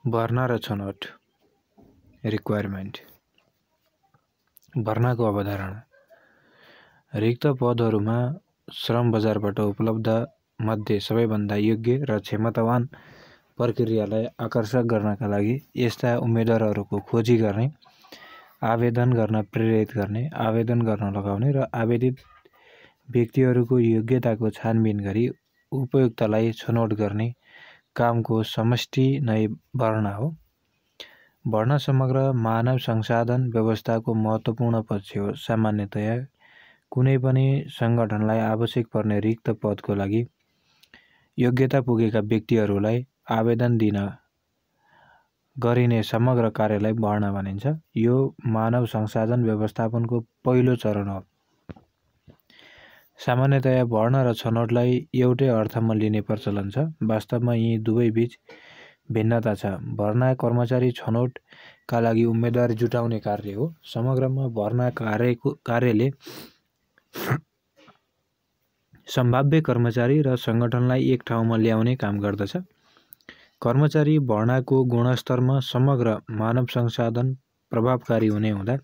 भर्ना र छनौट रिक्वायरमेन्ट। भर्नाको अवधारणा। रिक्त पदहरूमा श्रम बजारबाट उपलब्ध मध्ये सबैभन्दा योग्य र क्षमतावान प्रक्रियालाई आकर्षक गर्नका लागि यस्ता उम्मेदवारहरूको खोजी गर्ने, आवेदन गर्न प्रेरित गर्ने, आवेदन गर्न लगाउने र आवेदित व्यक्तिहरूको योग्यताको छानबिन गरी उपयुक्तलाई छनौट गर्ने कामको समष्टि नै भर्ना हो। भर्ना समग्र मानव संसाधन व्यवस्थाको महत्त्वपूर्ण पक्ष हो। सामान्यतया कुनै पनि सङ्गठनलाई आवश्यक पर्ने रिक्त पदको लागि योग्यता पुगेका व्यक्तिहरूलाई आवेदन दिन गरिने समग्र कार्यलाई भर्ना भनिन्छ। यो मानव संसाधन व्यवस्थापनको पहिलो चरण हो। सामान्यतया भर्ना र छनौटलाई एउटै अर्थमा लिने प्रचलन छ। वास्तवमा यी दुवै बीच भिन्नता छ। भर्ना कर्मचारी छनौटका लागि उम्मेदवार जुटाउने कार्य हो। समग्रमा भर्ना कार्यले सम्भाव्य कर्मचारी र सङ्गठनलाई एक ठाउँमा ल्याउने काम गर्दछ। कर्मचारी भर्नाको गुणस्तरमा समग्र मानव संसाधन प्रभावकारी हुने हुँदा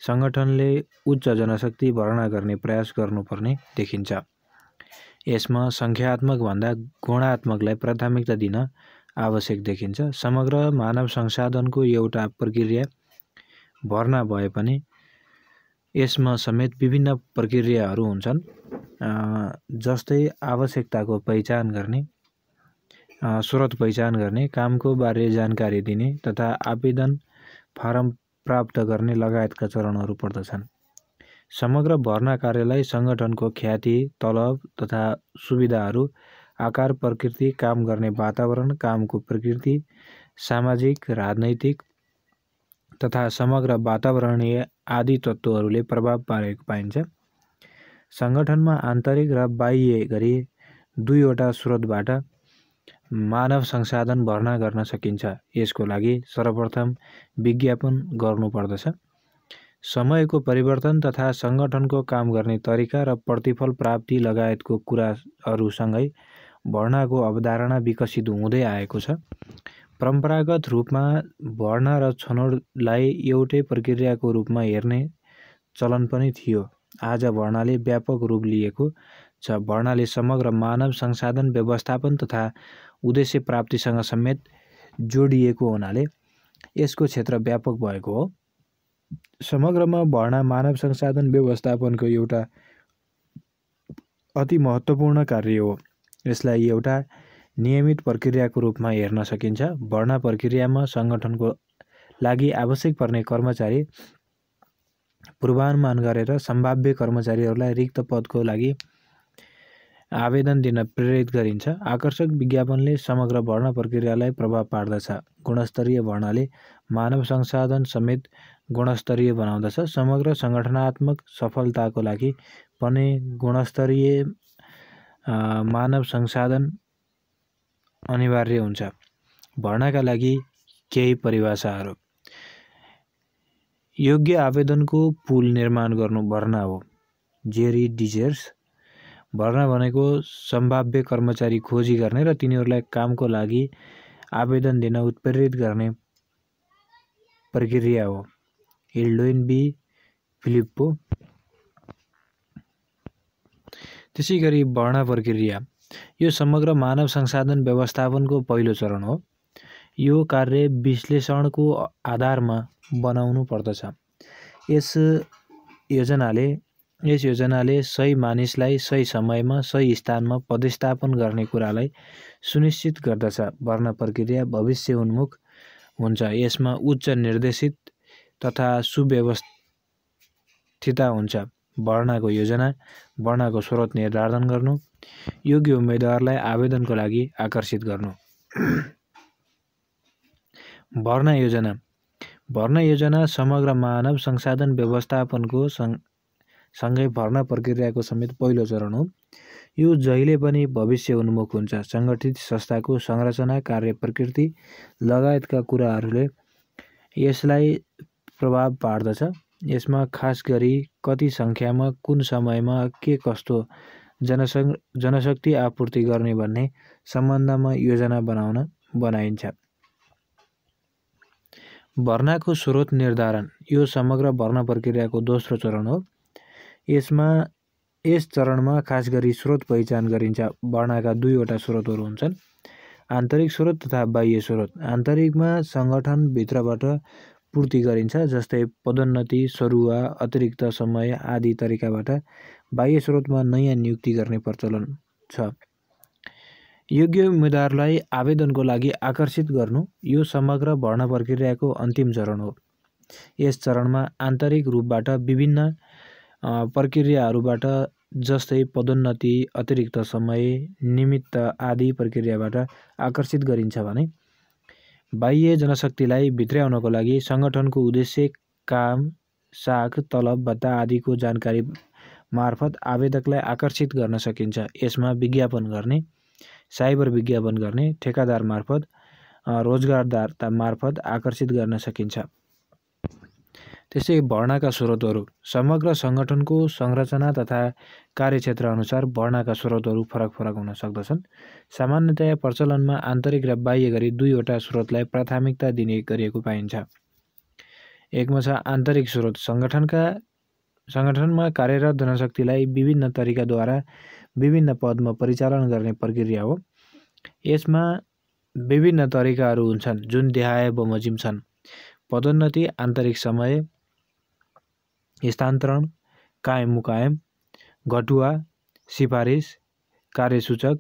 सङ्गठनले उच्च जनशक्ति भर्ना गर्ने प्रयास गर्नुपर्ने देखिन्छ। यसमा सङ्ख्यात्मक भन्दा गुणात्मकलाई प्राथमिकता दिन आवश्यक देखिन्छ। समग्र मानव संसाधनको एउटा प्रक्रिया भर्ना भए पनि यसमा समेत विभिन्न प्रक्रियाहरू हुन्छन्, जस्तै आवश्यकताको पहिचान गर्ने, स्रोत पहिचान गर्ने, कामको बारे जानकारी दिने तथा आवेदन फारम प्राप्त गर्ने लगायतका चरणहरू पर्दछन्। समग्र भर्ना कार्यलाई सङ्गठनको ख्याति, तलब तथा सुविधाहरू, आकार, प्रकृति, काम गर्ने वातावरण, कामको प्रकृति, सामाजिक, राजनैतिक तथा समग्र वातावरणीय आदि तत्त्वहरूले प्रभाव पारेको पाइन्छ। सङ्गठनमा आन्तरिक र बाह्य गरी दुईवटा स्रोतबाट मानव संसाधन भर्ना गर्न सकिन्छ। यसको लागि सर्वप्रथम विज्ञापन गर्नुपर्दछ। समयको परिवर्तन तथा सङ्गठनको काम गर्ने तरिका र प्रतिफल प्राप्ति लगायतको कुराहरूसँगै भर्नाको अवधारणा विकसित हुँदै आएको छ। परम्परागत रूपमा भर्ना र छनौटलाई एउटै प्रक्रियाको रूपमा हेर्ने चलन पनि थियो। आज भर्नाले व्यापक रूप लिएको छ। भर्नाले समग्र मानव संसाधन व्यवस्थापन तथा उद्देश्य प्राप्तिसँग समेत जोडिएको हुनाले यसको क्षेत्र व्यापक भएको हो। समग्रमा भर्ना मानव संसाधन व्यवस्थापनको एउटा अति महत्त्वपूर्ण कार्य हो। यसलाई एउटा नियमित प्रक्रियाको रूपमा हेर्न सकिन्छ। भर्ना प्रक्रियामा सङ्गठनको लागि आवश्यक पर्ने कर्मचारी पूर्वानुमान गरेर सम्भाव्य कर्मचारीहरूलाई रिक्त पदको लागि आवेदन दिन प्रेरित गरिन्छ। आकर्षक विज्ञापनले समग्र भर्ना प्रक्रियालाई प्रभाव पार्दछ। गुणस्तरीय भर्नाले मानव संसाधन समेत गुणस्तरीय बनाउँदछ। समग्र सङ्गठनात्मक सफलताको लागि पनि गुणस्तरीय मानव संसाधन अनिवार्य हुन्छ। भर्नाका लागि केही परिभाषाहरू। योग्य आवेदनको पुल निर्माण गर्नु भर्ना हो। जेरी डिजर्स। भर्ना भनेको सम्भाव्य कर्मचारी खोजी गर्ने र तिनीहरूलाई कामको लागि आवेदन दिन उत्प्रेरित गर्ने प्रक्रिया हो। एल्डोइन बी फिलिप्पो। त्यसैगरी भर्ना प्रक्रिया यो समग्र मानव संसाधन व्यवस्थापनको पहिलो चरण हो। यो कार्य विश्लेषणको आधारमा बनाउनु पर्दछ। यस योजनाले सही मानिसलाई सही समयमा सही स्थानमा पदस्थापन गर्ने कुरालाई सुनिश्चित गर्दछ। भर्ना प्रक्रिया भविष्य उन्मुख हुन्छ। यसमा उच्च निर्देशित तथा सुव्यवस्थित हुन्छ। भर्नाको योजना, भर्नाको स्रोत निर्धारण गर्नु, योग्य उम्मेदवारलाई आवेदनको लागि आकर्षित गर्नु। भर्ना योजना। भर्ना योजना समग्र मानव संसाधन व्यवस्थापनको सँगै भर्ना प्रक्रियाको समेत पहिलो चरण हो। यो जहिले पनि भविष्य उन्मुख हुन्छ। सङ्गठित संस्थाको संरचना, कार्य प्रकृति लगायतका कुराहरूले यसलाई प्रभाव पार्दछ। यसमा खास गरी कति सङ्ख्यामा, कुन समयमा, के कस्तो जनशक्ति आपूर्ति गर्ने भन्ने सम्बन्धमा योजना बनाइन्छ। भर्नाको स्रोत निर्धारण यो समग्र भर्ना प्रक्रियाको दोस्रो चरण हो। यस चरणमा खास गरी स्रोत पहिचान गरिन्छ। भर्नाका दुईवटा स्रोतहरू हुन्छन्, आन्तरिक स्रोत तथा बाह्य स्रोत। आन्तरिकमा सङ्गठनभित्रबाट पूर्ति गरिन्छ, जस्तै पदोन्नति, सरुवा, अतिरिक्त समय आदि तरिकाबाट। बाह्य स्रोतमा नयाँ नियुक्ति गर्ने प्रचलन छ। योग्य उम्मेदवारलाई आवेदनको लागि आकर्षित गर्नु यो समग्र भर्ना प्रक्रियाको अन्तिम चरण हो। यस चरणमा आन्तरिक रूपबाट विभिन्न प्रक्रियाहरूबाट, जस्तै पदोन्नति, अतिरिक्त समय, निमित्त आदि प्रक्रियाबाट आकर्षित गरिन्छ भने बाह्य जनशक्तिलाई भित्र्याउनको लागि सङ्गठनको उद्देश्य, काम, साख, तलब, भत्ता आदिको जानकारी मार्फत आवेदकलाई आकर्षित गर्न सकिन्छ। यसमा विज्ञापन गर्ने, साइबर विज्ञापन गर्ने, ठेकादार मार्फत, रोजगारदाता मार्फत आकर्षित गर्न सकिन्छ। त्यसै भर्नाका स्रोतहरू समग्र सङ्गठनको संरचना तथा कार्यक्षेत्र अनुसार भर्नाका स्रोतहरू फरक फरक हुन सक्दछन्। सामान्यतया प्रचलनमा आन्तरिक र बाह्य गरी दुईवटा स्रोतलाई प्राथमिकता दिने गरिएको पाइन्छ। एकमा छ आन्तरिक स्रोत। सङ्गठनमा कार्यरत जनशक्तिलाई विभिन्न तरिकाद्वारा विभिन्न पदमा परिचालन गर्ने प्रक्रिया हो। यसमा विभिन्न तरिकाहरू हुन्छन् जुन देहाय बमोजिम छन्। पदोन्नति, आन्तरिक समय, स्थानान्तरण, कायम मुकायम, घटुवा, सिफारिस, कार्यसूचक,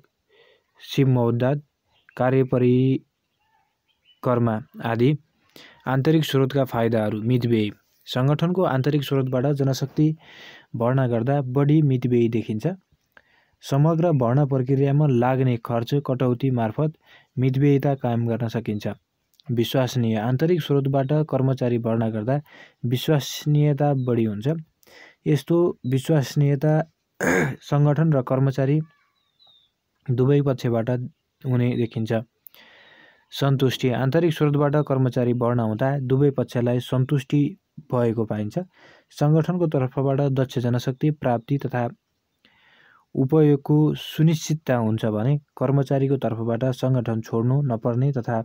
सिमौद्दात, कार्यपरिकर्मा आदि। आन्तरिक स्रोतका फाइदाहरू। मितव्ययी। सङ्गठनको आन्तरिक स्रोतबाट जनशक्ति भर्ना गर्दा बढी मितव्ययी देखिन्छ। समग्र भर्ना प्रक्रियामा लाग्ने खर्च कटौती मार्फत मितव्ययिता कायम गर्न सकिन्छ। विश्वसनीय। आन्तरिक स्रोतबाट कर्मचारी भर्ना गर्दा विश्वसनीयता बढी हुन्छ। यस्तो विश्वसनीयता सङ्गठन र कर्मचारी दुवै पक्षबाट हुने देखिन्छ। सन्तुष्टि। आन्तरिक स्रोतबाट कर्मचारी भर्ना हुँदा दुवै पक्षलाई सन्तुष्टि भएको पाइन्छ। सङ्गठनको तर्फबाट दक्ष जनशक्ति प्राप्ति तथा उपयोगको सुनिश्चितता हुन्छ भने कर्मचारीको तर्फबाट सङ्गठन छोड्नु नपर्ने तथा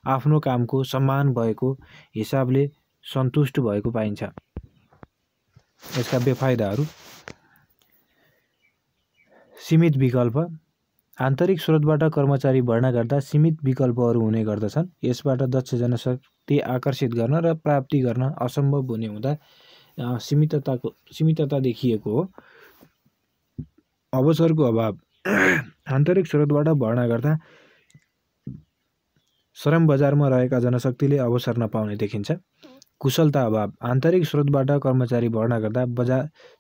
आफ्नो कामको सम्मान भएको हिसाबले सन्तुष्ट भएको पाइन्छ। यसका बेफाइदाहरू। सीमित विकल्प। आन्तरिक स्रोतबाट कर्मचारी भर्ना गर्दा सीमित विकल्पहरू हुने गर्दछन्। यसबाट दक्ष जनशक्ति आकर्षित गर्न र प्राप्ति गर्न असम्भव हुने हुँदा सीमितता देखिएको हो। अवसरको अभाव। आन्तरिक स्रोतबाट भर्ना गर्दा श्रम बजारमा रहेका जनशक्तिले अवसर नपाउने देखिन्छ। कुशलता अभाव। आन्तरिक स्रोतबाट कर्मचारी भर्ना गर्दा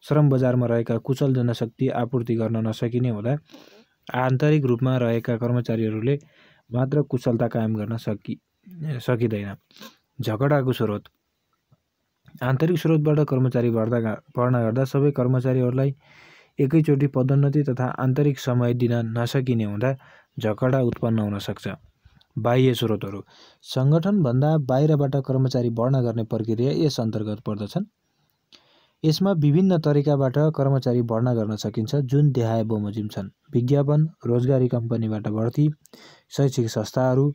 श्रम बजारमा रहेका कुशल जनशक्ति आपूर्ति गर्न नसकिने हुँदा आन्तरिक रूपमा रहेका कर्मचारीहरूले मात्र कुशलता कायम गर्न सकिँदैन। झगडाको स्रोत। आन्तरिक स्रोतबाट कर्मचारी भर्ना गर्दा सबै कर्मचारीहरूलाई एकैचोटि पदोन्नति तथा आन्तरिक समय दिन नसकिने हुँदा झगडा उत्पन्न हुन सक्छ। बाह्य स्रोतहरू। सङ्गठनभन्दा बाहिरबाट कर्मचारी भर्ना गर्ने प्रक्रिया यस अन्तर्गत पर्दछन्। यसमा विभिन्न तरिकाबाट कर्मचारी भर्ना गर्न सकिन्छ जुन देहाय बमोजिम छन्। विज्ञापन, रोजगारी कम्पनीबाट भर्ती, शैक्षिक संस्थाहरू,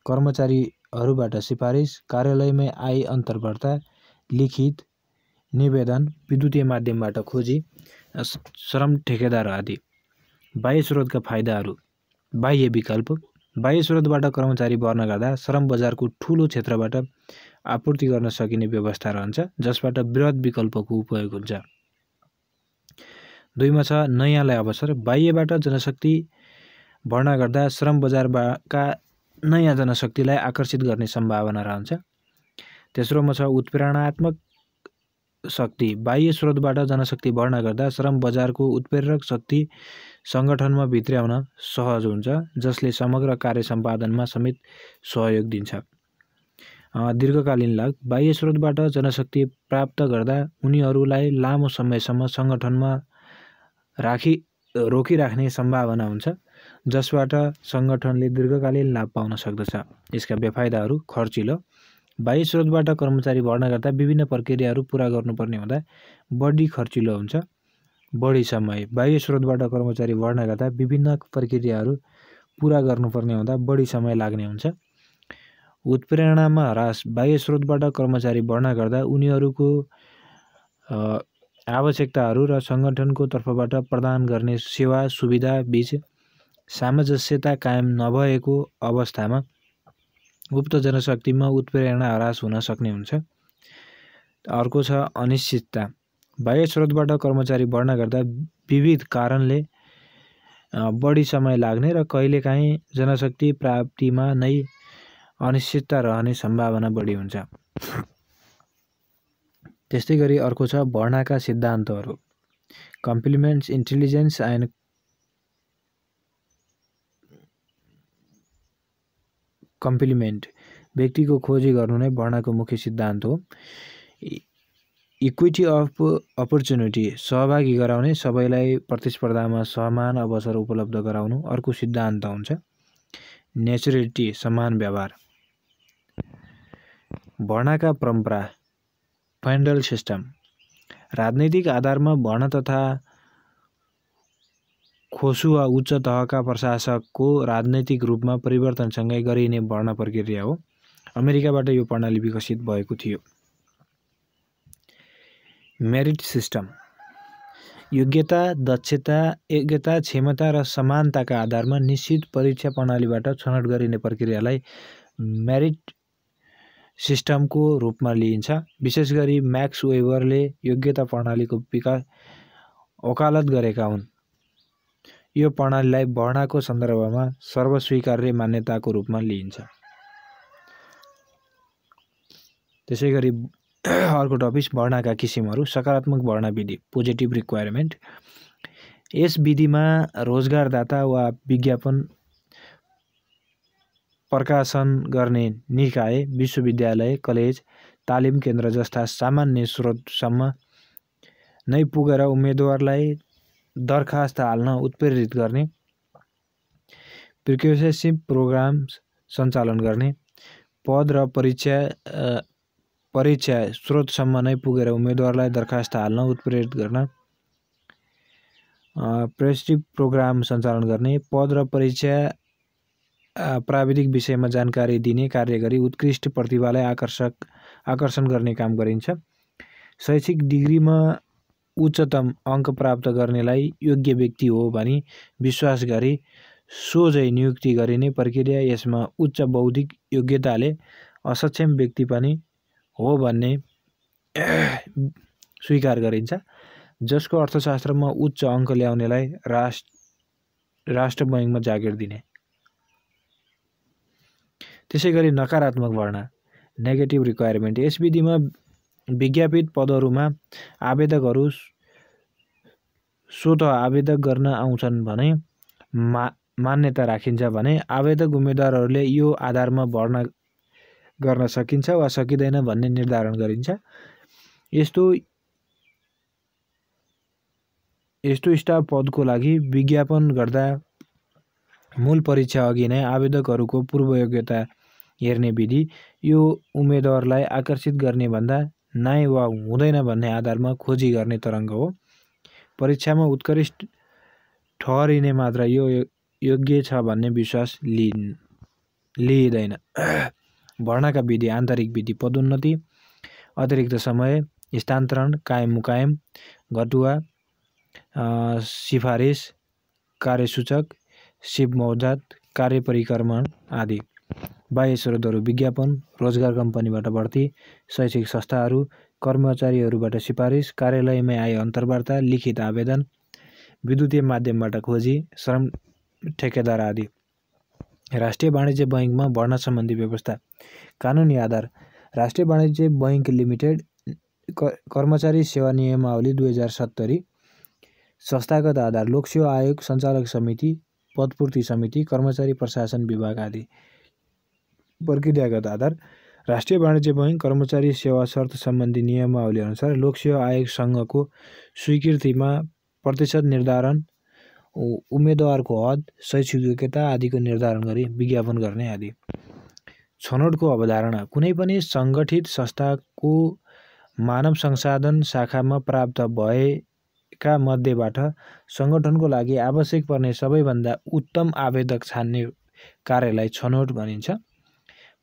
कर्मचारीहरूबाट सिफारिस, कार्यालयमै आय अन्तर्वार्ता, लिखित निवेदन, विद्युतीय माध्यमबाट खोजी, श्रम ठेकेदार आदि। बाह्य स्रोतका फाइदाहरू। बाह्य विकल्प। बाह्य स्रोतबाट कर्मचारी भर्ना गर्दा श्रम बजारको ठुलो क्षेत्रबाट आपूर्ति गर्न सकिने व्यवस्था रहन्छ, जसबाट वृहत विकल्पको उपयोग हुन्छ। दुईमा छ नयाँलाई अवसर। बाह्यबाट जनशक्ति भर्ना गर्दा श्रम बजारका नयाँ जनशक्तिलाई आकर्षित गर्ने सम्भावना रहन्छ। तेस्रोमा छ उत्प्रेरणात्मक शक्ति। बाह्य स्रोतबाट जनशक्ति भर्ना गर्दा श्रम बजारको उत्प्रेरक शक्ति सङ्गठनमा भित्र्याउन सहज हुन्छ, जसले समग्र कार्य सम्पादनमा समेत सहयोग दिन्छ। दीर्घकालीन लाभ। बाह्य स्रोतबाट जनशक्ति प्राप्त गर्दा उनीहरूलाई लामो समयसम्म सङ्गठनमा रोकिराख्ने सम्भावना हुन्छ, जसबाट सङ्गठनले दीर्घकालीन लाभ पाउन सक्दछ। यसका बेफाइदाहरू। खर्चिलो। बाह्य स्रोतबाट कर्मचारी भर्ना गर्दा विभिन्न प्रक्रियाहरू पुरा गर्नुपर्ने हुँदा बढी खर्चिलो हुन्छ। बढी समय। बाह्य स्रोतबाट कर्मचारी भर्ना गर्दा विभिन्न प्रक्रियाहरू पुरा गर्नुपर्ने हुँदा बढी समय लाग्ने हुन्छ। उत्प्रेरणामा ह्रास, बाह्य स्रोतबाट कर्मचारी भर्ना गर्दा उनीहरूको आवश्यकताहरू र सङ्गठनको तर्फबाट प्रदान गर्ने सेवा सुविधा बीच सामञ्जस्यता कायम नभएको अवस्थामा उक्त जनशक्तिमा उत्प्रेरणा ह्रास हुन सक्ने हुन्छ। अर्को छ अनिश्चितता। बाह्य स्रोतबाट कर्मचारी भर्ना गर्दा विविध कारणले बढी समय लाग्ने र कहिलेकाहीँ जनशक्ति प्राप्तिमा नै अनिश्चितता रहने सम्भावना बढी हुन्छ। त्यस्तै गरी अर्को छ भर्नाका सिद्धान्तहरू। कम्प्लिमेन्ट्स इन्टेलिजेन्स एन्ड कम्प्लिमेन्ट व्यक्तिको खोजी गर्नु नै भर्नाको मुख्य सिद्धान्त हो। इक्विटी अफ अपर्च्युनिटी सहभागी गराउने, सबैलाई प्रतिस्पर्धामा समान अवसर उपलब्ध गराउनु अर्को सिद्धान्त हुन्छ। नेचुरलिटी समान व्यवहार। भर्नाका परम्परा फेडरल सिस्टम। राजनैतिक आधारमा भर्ना तथा खोसु वा उच्च तहका प्रशासकको राजनैतिक रूपमा परिवर्तनसँगै गरिने भर्ना प्रक्रिया हो। अमेरिकाबाट यो प्रणाली विकसित भएको थियो। Merit system. योग्यता, दक्षता, क्षमता र समानताका आधारमा निश्चित परीक्षा प्रणालीबाट छनौट गरिने प्रक्रियालाई मेरिट सिस्टमको रूपमा लिइन्छ। विशेष गरी म्याक्स वेबरले योग्यता प्रणालीको वकालत गरेका हुन्। यो प्रणालीलाई भर्नाको सन्दर्भमा सर्वस्वीकार्य मान्यताको रूपमा लिइन्छ। त्यसै गरी अर्को टपिक भर्नाका किसिमहरू। सकारात्मक भर्ना विधि पोजिटिभ रिक्वायरमेन्ट। यस विधिमा रोजगारदाता वा विज्ञापन प्रकाशन गर्ने निकाय, विश्वविद्यालय, कलेज, तालिम केन्द्र जस्ता सामान्य स्रोतसम्म नै पुगेर उम्मेदवारलाई दरखास्त हाल्न उत्प्रेरित गर्ने, प्रिक्वेसिभ प्रोग्राम्स सञ्चालन गर्ने, पद र परीक्षा स्रोतसम्म नै पुगेर उम्मेदवारलाई दरखास्त हाल्न उत्प्रेरित गर्न, प्रेस्क्रिप्टिभ प्रोग्राम सञ्चालन गर्ने, पद र परीक्षा प्राविधिक विषयमा जानकारी दिने कार्य गरी उत्कृष्ट प्रतिभालाई आकर्षण गर्ने काम गरिन्छ। शैक्षिक डिग्रीमा उच्चतम अङ्क प्राप्त गर्नेलाई योग्य व्यक्ति हो भनी विश्वास गरी सोझै नियुक्ति गरिने प्रक्रिया। यसमा उच्च बौद्धिक योग्यताले असक्षम व्यक्ति पनि हो भन्ने स्वीकार गरिन्छ, जसको अर्थशास्त्रमा उच्च अङ्क ल्याउनेलाई राष्ट्र बैङ्कमा जागिर दिने। त्यसै गरी नकारात्मक भर्ना नेगेटिभ रिक्वायरमेन्ट। यस विधिमा विज्ञापित पदहरूमा आवेदकहरू स्वतः आवेदन गर्न आउँछन् भने मान्यता राखिन्छ भने आवेदक उम्मेदवारहरूले यो आधारमा भर्ना गर्न सकिन्छ वा सकिँदैन भन्ने निर्धारण गरिन्छ। यस्तो स्टाफ पदको लागि विज्ञापन गर्दा मूल परीक्षा अघि नै आवेदकहरूको पूर्व योग्यता हेर्ने विधि यो उम्मेदवारलाई आकर्षित गर्ने भन्दा नाइ वा हुँदैन भन्ने आधारमा खोजी गर्ने तरङ्ग हो। परीक्षामा उत्कृष्ट ठहरिने मात्र यो योग्य छ भन्ने विश्वास लिइँदैन। भर्नाका विधि आन्तरिक विधि पदोन्नति, अतिरिक्त समय, स्थानान्तरण, कायम मुकायम, घटुवा, सिफारिस, कार्यसूचक, सिप मौजात, कार्य परिक्रमण आदि। बाह्य स्रोतहरू विज्ञापन, रोजगार कम्पनीबाट भर्ती, शैक्षिक संस्थाहरू, कर्मचारीहरूबाट सिफारिस, कार्यालयमै आए अन्तर्वार्ता, लिखित आवेदन, विद्युतीय माध्यमबाट खोजी, श्रम ठेकेदार आदि। राष्ट्रिय वाणिज्य बैङ्कमा भर्ना सम्बन्धी व्यवस्था। कानुनी आधार राष्ट्रिय वाणिज्य बैङ्क लिमिटेड, कर्मचारी सेवा नियमावली 2070, संस्थागत आधार लोकसेवा आयोग, सञ्चालक समिति, पदपूर्ति समिति, कर्मचारी प्रशासन विभाग आदि। प्रक्रियागत आधार राष्ट्रिय वाणिज्य बैङ्क कर्मचारी सेवा शर्त सम्बन्धी नियमावली अनुसार लोकसेवा आयोग सङ्घको स्वीकृतिमा प्रतिशत निर्धारण, उम्मेदवारको हद, शैक्षिक योग्यता आदिको निर्धारण गरी विज्ञापन गर्ने आदि। छनौटको अवधारणा कुनै पनि सङ्गठित संस्थाको मानव संसाधन शाखामा प्राप्त भएका मध्येबाट सङ्गठनको लागि आवश्यक पर्ने सबैभन्दा उत्तम आवेदक छान्ने कार्यलाई छनौट भनिन्छ।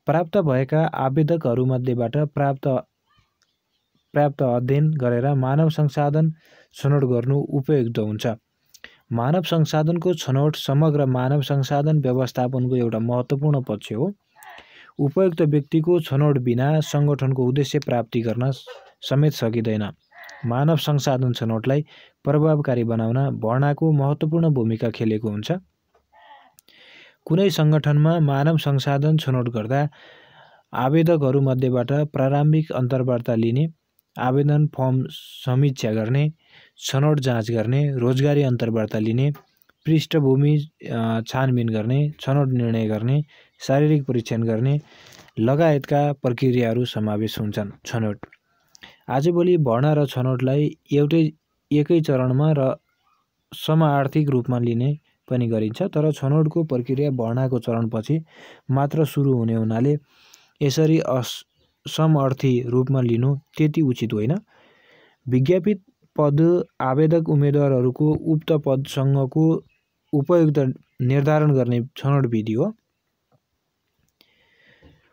प्राप्त भएका आवेदकहरूमध्येबाट पर्याप्त अध्ययन गरेर मानव संसाधन छनौट गर्नु उपयुक्त हुन्छ। मानव संसाधनको छनौट समग्र मानव संसाधन व्यवस्थापनको एउटा महत्त्वपूर्ण पक्ष हो। उपयुक्त व्यक्तिको छनौट बिना सङ्गठनको उद्देश्य प्राप्ति गर्न समेत सकिँदैन। मानव संसाधन छनौटलाई प्रभावकारी बनाउन भर्नाको महत्त्वपूर्ण भूमिका खेलेको हुन्छ। कुनै सङ्गठनमा मानव संसाधन छनौट गर्दा आवेदकहरूमध्येबाट प्रारम्भिक अन्तर्वार्ता लिने, आवेदन फर्म समीक्षा गर्ने, छनौट जाँच गर्ने, रोजगारी अन्तर्वार्ता लिने, पृष्ठभूमि छानबिन गर्ने, छनौट निर्णय गर्ने, शारीरिक परीक्षण गर्ने लगायतका प्रक्रियाहरू समावेश हुन्छन्। छनौट आजभोलि भर्ना र छनौटलाई एकै चरणमा र समाआर्थिक रूपमा लिने पनि गरिन्छ, तर छनौटको प्रक्रिया भर्नाको चरणपछि मात्र सुरु हुने हुनाले यसरी समअर्थी रूपमा लिनु त्यति उचित होइन। विज्ञापित पद आवेदक उम्मेदवारहरूको उक्त पदसँगको उपयुक्त निर्धारण गर्ने छनौट विधि हो।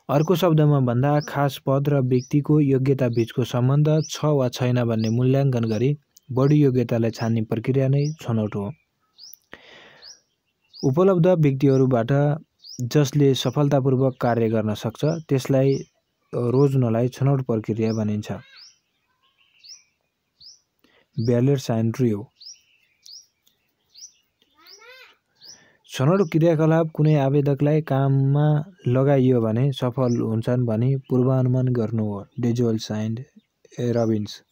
अर्को शब्दमा भन्दा खास पद र व्यक्तिको योग्यता बीचको सम्बन्ध छ वा छैन भन्ने मूल्याङ्कन गरी बढी योग्यतालाई छान्ने प्रक्रिया नै छनौट हो। उपलब्ध व्यक्तिहरूबाट जसले सफलतापूर्वक कार्य गर्न सक्छ त्यसलाई रोज्नलाई छनौट प्रक्रिया भनिन्छ। ब्यालेट-साइन्ड-ड्र्यू छनौट क्रियाकलाप कुनै आवेदकलाई काममा लगाइयो भने सफल हुन्छन् भनी पूर्वानुमान गर्नु हो। डेजोल-साइन्ड-रबिन्स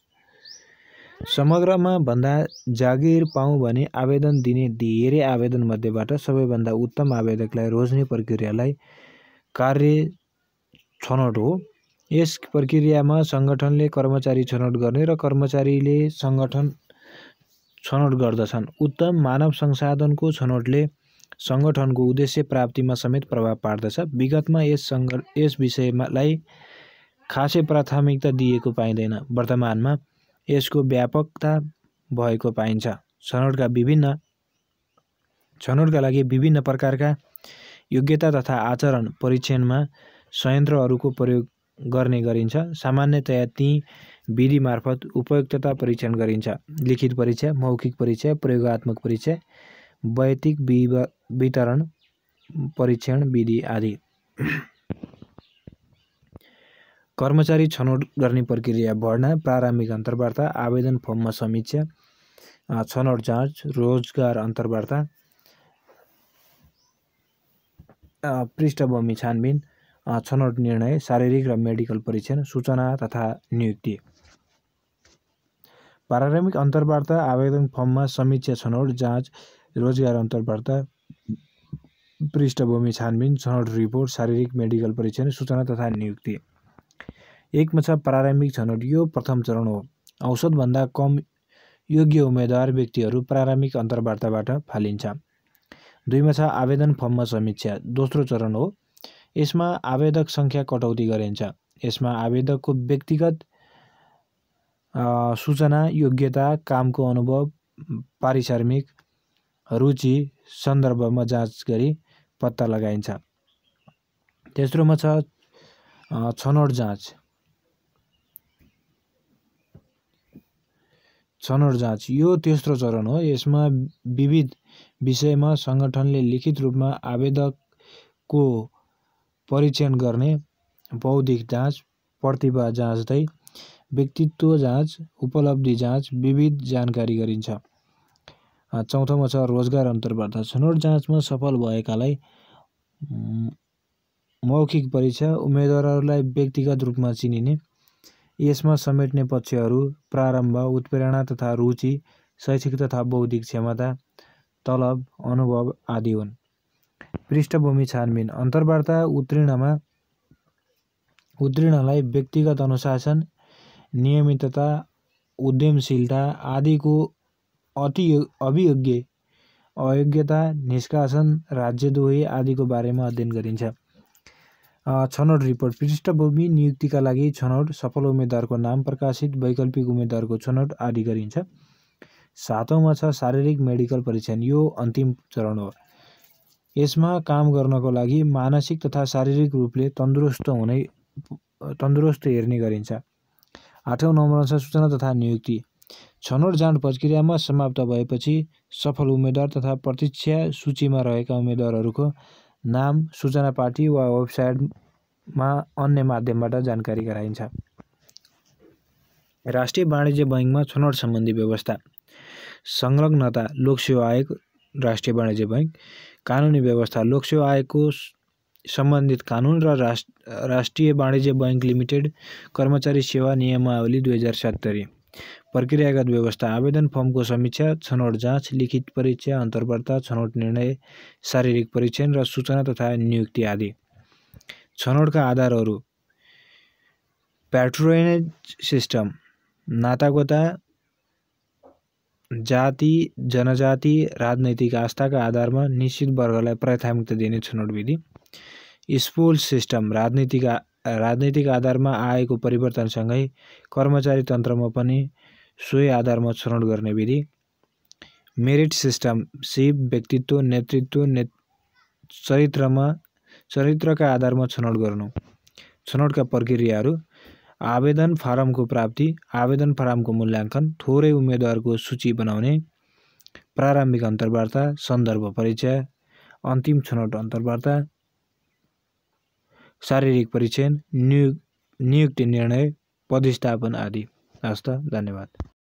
समग्रमा भन्दा जागिर पाऊँ भने आवेदन दिने धेरै आवेदनमध्येबाट सबैभन्दा उत्तम आवेदकलाई रोज्ने प्रक्रियालाई कार्य छनौट हो। यस प्रक्रियामा सङ्गठनले कर्मचारी छनौट गर्ने र कर्मचारीले सङ्गठन छनौट गर्दछन्। उत्तम मानव संसाधनको छनौटले सङ्गठनको उद्देश्य प्राप्तिमा समेत प्रभाव पार्दछ। विगतमा यस विषयलाई खासै प्राथमिकता दिएको पाइँदैन। वर्तमानमा यसको व्यापकता भएको पाइन्छ। छनौटका लागि विभिन्न प्रकारका योग्यता तथा आचरण परीक्षणमा संयन्त्रहरूको प्रयोग गर्ने गरिन्छ। सामान्यतया ती विधि मार्फत उपयुक्तता परीक्षण गरिन्छ। लिखित परीक्षा, मौखिक परीक्षा, प्रयोगात्मक परीक्षा, वैयक्तिक वितरण परीक्षण विधि आदि। कर्मचारी छनौट गर्ने प्रक्रिया भर्ना, प्रारम्भिक अन्तर्वार्ता, आवेदन फर्ममा समीक्षा, छनौट जाँच, रोजगार अन्तर्वार्ता, पृष्ठभूमि छानबिन, छनौट निर्णय, शारीरिक र मेडिकल परीक्षण, सूचना तथा नियुक्ति। प्रारम्भिक अन्तर्वार्ता, आवेदन फर्ममा समीक्षा, छनौट जाँच, रोजगार अन्तर्वार्ता, पृष्ठभूमि छानबिन, छनौट रिपोर्ट, शारीरिक मेडिकल परीक्षण, सूचना तथा नियुक्ति। एकमा छ प्रारम्भिक छनौट। यो प्रथम चरण हो। औसतभन्दा कम योग्य उम्मेदवार व्यक्तिहरू प्रारम्भिक अन्तर्वार्ताबाट फालिन्छ। दुईमा छ आवेदन फर्ममा समीक्षा। दोस्रो चरण हो। यसमा आवेदक सङ्ख्या कटौती गरिन्छ। यसमा आवेदकको व्यक्तिगत सूचना, योग्यता, कामको अनुभव, पारिश्रमिक, रुचि सन्दर्भमा जाँच गरी पत्ता लगाइन्छ। तेस्रोमा छ छनौट जाँच। यो तेस्रो चरण हो। यसमा विविध विषयमा सङ्गठनले लिखित रूपमा आवेदकको परीक्षण गर्ने, बौद्धिक जाँच, प्रतिभा जाँच्दै व्यक्तित्व जाँच, उपलब्धि जाँच, विविध जानकारी गरिन्छ। चौथोमा छ रोजगार अन्तर्वार्ता। छनौट जाँचमा सफल भएकालाई मौखिक परीक्षा, उम्मेदवारहरूलाई व्यक्तिगत रूपमा चिनिने। यसमा समेट्ने पक्षहरू प्रारम्भ, उत्प्रेरणा तथा रुचि, शैक्षिक तथा बौद्धिक क्षमता, तलब, अनुभव आदि हुन्। पृष्ठभूमि छानबिन अन्तर्वार्ता उत्तीर्णलाई व्यक्तिगत अनुशासन, नियमितता, उद्यमशीलता आदिको अयोग्यता, निष्कासन, राज्यद्रोही आदिको बारेमा अध्ययन गरिन्छ। छनौट रिपोर्ट। पृष्ठभूमि नियुक्तिका लागि छनौट, सफल उम्मेदवारको नाम प्रकाशित, वैकल्पिक उम्मेदवारको छनौट आदि गरिन्छ। सातौँमा छ शारीरिक मेडिकल परीक्षण। यो अन्तिम चरण हो। यसमा काम गर्नको लागि मानसिक तथा शारीरिक रूपले तन्दुरुस्त हेर्ने गरिन्छ। 8औं नम्बरमा छ सूचना तथा नियुक्ति। छनौट जाँच प्रक्रियामा समाप्त भएपछि सफल उम्मेद्वार तथा प्रतीक्षा सूचीमा रहेका उम्मेद्वारहरूको नाम सूचना पार्टी वा वेबसाइटमा अन्य माध्यमबाट जानकारी गराइन्छ। राष्ट्रिय वाणिज्य बैंकमा छनौट सम्बन्धी व्यवस्था। संलग्नता लोकसेवा आयोग, राष्ट्रिय वाणिज्य बैंक। कानुनी व्यवस्था लोकसेवा आयोगको सम्बन्धित कानुन र राष्ट्रिय वाणिज्य बैंक लिमिटेड कर्मचारी सेवा नियमावली 2070। प्रक्रियागत व्यवस्था आवेदन फर्मको समीक्षा, छनौट जाँच, लिखित परीक्षा, अन्तर्वार्ता, छनौट निर्णय, शारीरिक परीक्षण र सूचना तथा नियुक्ति आदि। छनौटका आधारहरू प्याट्रोनेज सिस्टम, नातागोता, जाति, जनजाति, राजनैतिक आस्थाका आधारमा निश्चित वर्गलाई प्राथमिकता दिने छनौट विधि। स्पोल सिस्टम, राजनैतिक आधारमा आएको परिवर्तनसँगै कर्मचारी तन्त्रमा पनि सोही आधारमा छनौट गर्ने विधि। मेरिट सिस्टम, सिप, व्यक्तित्व, नेतृत्व, चरित्रका आधारमा छनौट गर्नु। छनौटका प्रक्रियाहरू आवेदन फारमको प्राप्ति, आवेदन फारमको मूल्याङ्कन, थोरै उम्मेद्वारको सूची बनाउने, प्रारम्भिक अन्तर्वार्ता, सन्दर्भ परीक्षा, अन्तिम छनौट अन्तर्वार्ता, शारीरिक परीक्षण, नियुक्ति निर्णय, पदस्थापन आदि। हस्त, धन्यवाद।